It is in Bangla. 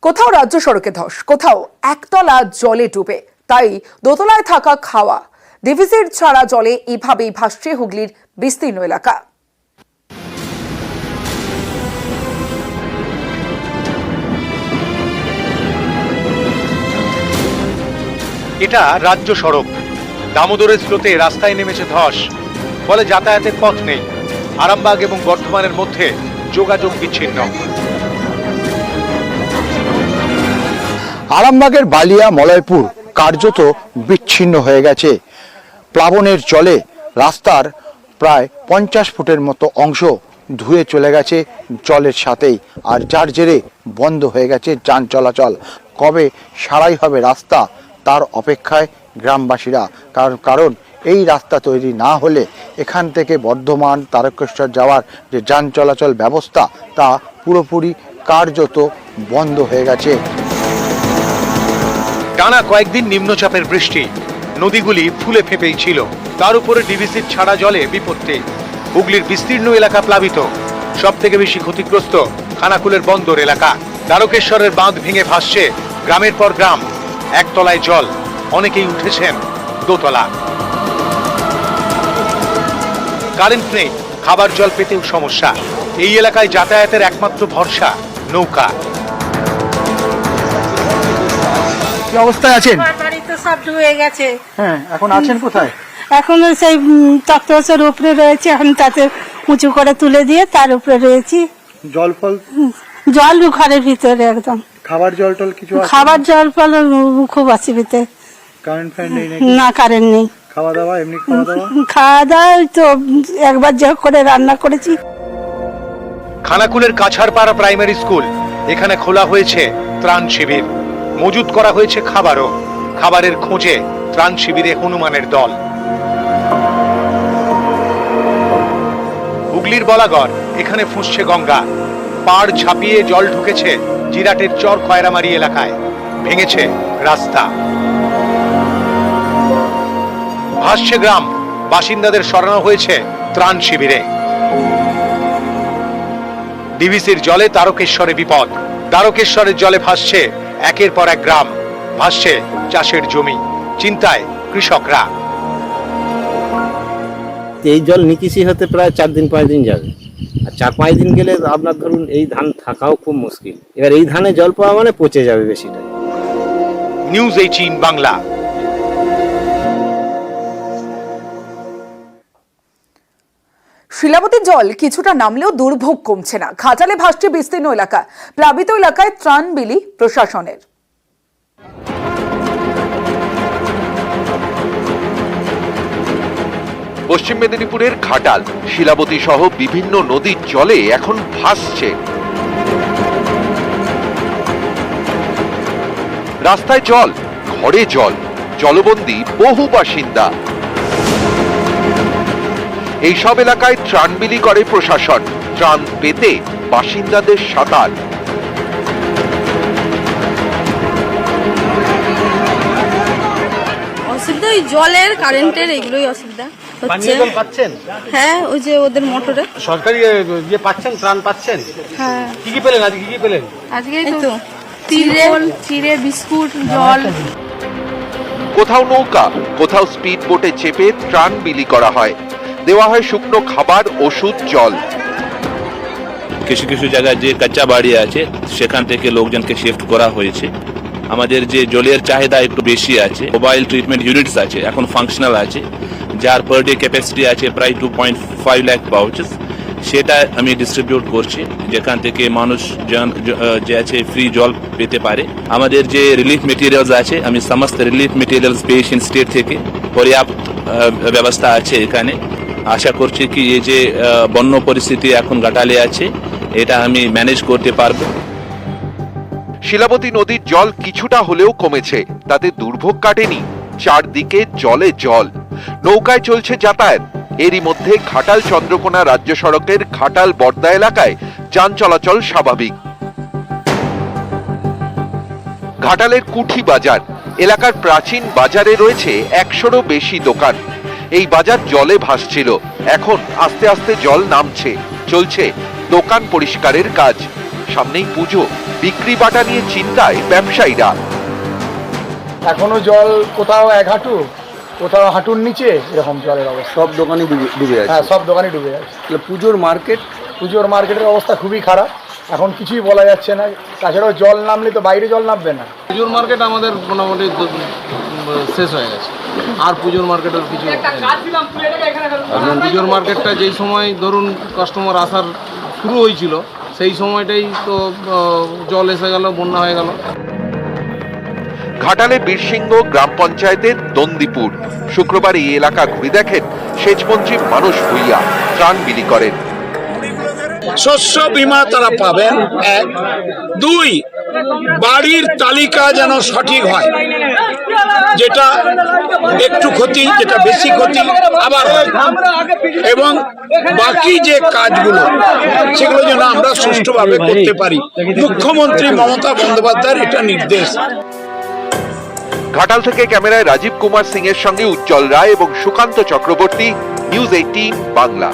কোথাও রাজ্য সড়কে ধস, কোথাও একতলা জলে ডুবে, তাই দোতলায় থাকা খাওয়া ডিভিসির ছাড়া জলে এভাবেই ভাসছে হুগলির বিস্তীর্ণ এলাকা। এটা রাজ্য সড়ক। দামোদরের স্রোতে রাস্তায় নেমেছে ধস, ফলে যাতায়াতের পথ নেই। আরামবাগ এবং বর্ধমানের মধ্যে যোগাযোগ বিচ্ছিন্ন। আরামবাগের বালিয়া মলয়পুর কার্যত বিচ্ছিন্ন হয়ে গেছে। প্লাবনের জলে রাস্তার প্রায় 50 ফুটের মতো অংশ ধুয়ে চলে গেছে জলের সাথেই, আর যার জেরে বন্ধ হয়ে গেছে যান চলাচল। কবে সারাই হবে রাস্তা তার অপেক্ষায় গ্রামবাসীরা, কারণ এই রাস্তা তৈরি না হলে এখান থেকে বর্ধমান তারকেশ্বর যাওয়ার যে যান চলাচল ব্যবস্থা তা পুরোপুরি কার্যত বন্ধ হয়ে গেছে। টানা কয়েকদিন নিম্নচাপের বৃষ্টি, নদীগুলি ফুলে ফেঁপেই ছিল। তার উপরে ডিভিসির ছাড়া জলে বিপত্তি। হুগলির বিস্তীর্ণ এলাকা প্লাবিত। সব থেকে বেশি ক্ষতিগ্রস্ত খানাকুলের বন্দর এলাকা। তারকেশ্বরের বাঁধ ভেঙে ভাসছে গ্রামের পর গ্রাম। একতলায় জল, অনেকেই উঠেছেন দোতলা। কারেন্ট নেই, খাবার জল পেতেও সমস্যা। এই এলাকায় যাতায়াতের একমাত্র ভরসা নৌকা। কি অবস্থায় আছেন? বাড়ি তো সব ডুবে গেছে। হ্যাঁ, এখন আছেন কোথায়? এখন সেই তক্তপোষের উপরে রয়েছে, এখন তাতে উঁচু করে তুলে দিয়ে তার উপরে রয়েছি। জল ফল জল ঘরের ভিতরে একদম। খাবার জল টল কিছু খাবার জল ফল খুব অসুবিধে। কারেন্ট ফ্যান নেই? না, কারেন্ট নেই। খাওয়া দাওয়া এমনি খাওয়া দাওয়া তো একবার যা করে রান্না করেছি। খানাকুলের কাছাড়পাড়া প্রাইমারি স্কুল, এখানে খোলা হয়েছে ত্রাণ শিবির। মজুত করা হয়েছে খাবারও। খাবারের খোঁজে ত্রাণ শিবিরে হনুমানের দল। হুগলির বলাগড়, এখানে ফুঁসছে গঙ্গা। পাড় ছাপিয়ে জল ঢুকেছে জিরাটের চর খয়রামারি এলাকায়। ভেঙেছে রাস্তা, ভাসছে গ্রাম। বাসিন্দাদের সরানো হয়েছে ত্রাণ শিবিরে। ডিভিসির জলে তারকেশ্বরে বিপদ। তারকেশ্বরের জলে ভাসছে একের পর এক গ্রাম, ভাসছে চাষের জমি। চিন্তায় কৃষকরা। এই জল নিকিশি হতে প্রায় 4-5 দিন যাবে, আর 4-5 দিন গেলে আপনার ধরুন এই ধান থাকাও খুব মুশকিল। এবার এই ধানে জল পাওয়া মানে পচে যাবে বেশিটা। নিউজ 18 বাংলা। শিলাবতীর জল কিছুটা নামলেও দুর্ভোগ কমছে না। ঘাটালে ভাসছে বিস্তীর্ণ এলাকা। প্লাবিত এলাকায় ত্রাণ বিলি প্রশাসনের। পশ্চিম মেদিনীপুরের ঘাটাল, শিলাবতী সহ বিভিন্ন নদীর জলে এখন ভাসছে। রাস্তায় জল, ঘরে জল, জলবন্দী বহু বাসিন্দা। এইসব এলাকায় ত্রাণ বিলি করে প্রশাসন। ত্রাণ পেতে বাসিন্দাদের সাতার। অসুবিধা ওই জলের, কারেন্টের, এগুলোই অসুবিধা হচ্ছে। পাচ্ছেন? হ্যাঁ, ওই যে ওদের মোটরে সরকারি ইয়ে পাচ্ছেন, ত্রাণ পাচ্ছেন? হ্যাঁ। কি কি পেলেন আজকে? কি কি পেলেন আজকে? তো চিড়ে, বিস্কুট, জল। কোথাও নৌকা, কোথাও স্পিড বোটে চেপে ত্রাণ বিলি করা হয়। দেওয়া হয় শুকনো খাবার, ওষুধ, জল। কিছু কিছু জায়গায় যে কাঁচা বাড়ি আছে সেখান থেকে লোকজনকে শিফট করা হয়েছে। আমাদের যে জলের চাহিদা একটু বেশি আছে, মোবাইল ট্রিটমেন্ট ইউনিটস আছে, এখন ফাংশনাল আছে, যার পার ডে ক্যাপাসিটি আছে প্রায় 2.5 লাখ পাউচেস। সেটা আমি ডিস্ট্রিবিউট করছি, যেখান থেকে মানুষ যে আছে ফ্রি জল পেতে পারে। আমাদের যে রিলিফ মেটেরিয়ালস আছে, আমি সমস্ত রিলিফ মেটেরিয়ালস পেয়েছি স্টেট থেকে। পর্যাপ্ত ব্যবস্থা আছে এখানে। আশা করছি কি এই যে বন্য পরিস্থিতি এখন ঘাটালে আছে, এটা আমি ম্যানেজ করতে পারবো। শিলাবতী নদীর জল কিছুটা হলেও কমেছে, তাতে দুর্ভোগ কাটেনি। চারদিকে জলে জল, নৌকায় চলছে যাতায়াত। এরই মধ্যে ঘাটাল চন্দ্রকোনা রাজ্য সড়কের ঘাটাল বর্দা এলাকায় যান চলাচল স্বাভাবিক। ঘাটালের কুঠি বাজার এলাকার প্রাচীন বাজারে রয়েছে 100-রও বেশি দোকান। এই বাজার জলে ভাসছিল, এখন আস্তে আস্তে জল নামছে। চলছে দোকান পরিষ্কারের কাজ। সামনেই পুজো, বিক্রি বাটা নিয়ে চিন্তায় ব্যবসায়ীরা। এখনো জল কোথাও এক হাঁটু, কোথাও হাঁটুর নিচে, এরকম জলের অবস্থা। সব দোকানই ডুবে আছে। হ্যাঁ, সব দোকানই ডুবে আছে। তাহলে পুজোর মার্কেটের অবস্থা খুবই খারাপ, এখন কিছুই বলা যাচ্ছে না। তাছাড়াও জল নামলে তো বাইরে জল নামবে না। পুজোর মার্কেট আমাদের মোটামুটি শেষ হয়ে গেছে, আর পুজোর মার্কেটের কিছু নেই। পুজোর মার্কেটটা যেই সময় ধরুন কাস্টমার আসার শুরু হয়েছিল, সেই সময়টাই তো জল এসে গেল, বন্যা হয়ে গেল। ঘাটালে বীরসিংহ গ্রাম পঞ্চায়েতের দন্দিপুর। শুক্রবার এই এলাকা ঘুরে দেখেন সেচমন্ত্রী মানস ভূঁইয়া, ত্রাণ বিলি করেন। শস্য বীমা তারা পাবেন, 1। 2, বাড়ির তালিকা যেন সঠিক হয়, যেটা একটু ক্ষতি, যেটা বেশি ক্ষতি আবার হয়, এবং বাকি যে কাজগুলো সেগুলো যেন আমরা সুষ্ঠুভাবে করতে পারি। মুখ্যমন্ত্রী মমতা বন্দ্যোপাধ্যায়ের এটা নির্দেশ। ঘাটাল থেকে ক্যামেরায় রাজীব কুমার সিং এর সঙ্গে উজ্জ্বল রায় এবং সুকান্ত চক্রবর্তী, নিউজ 18 বাংলা।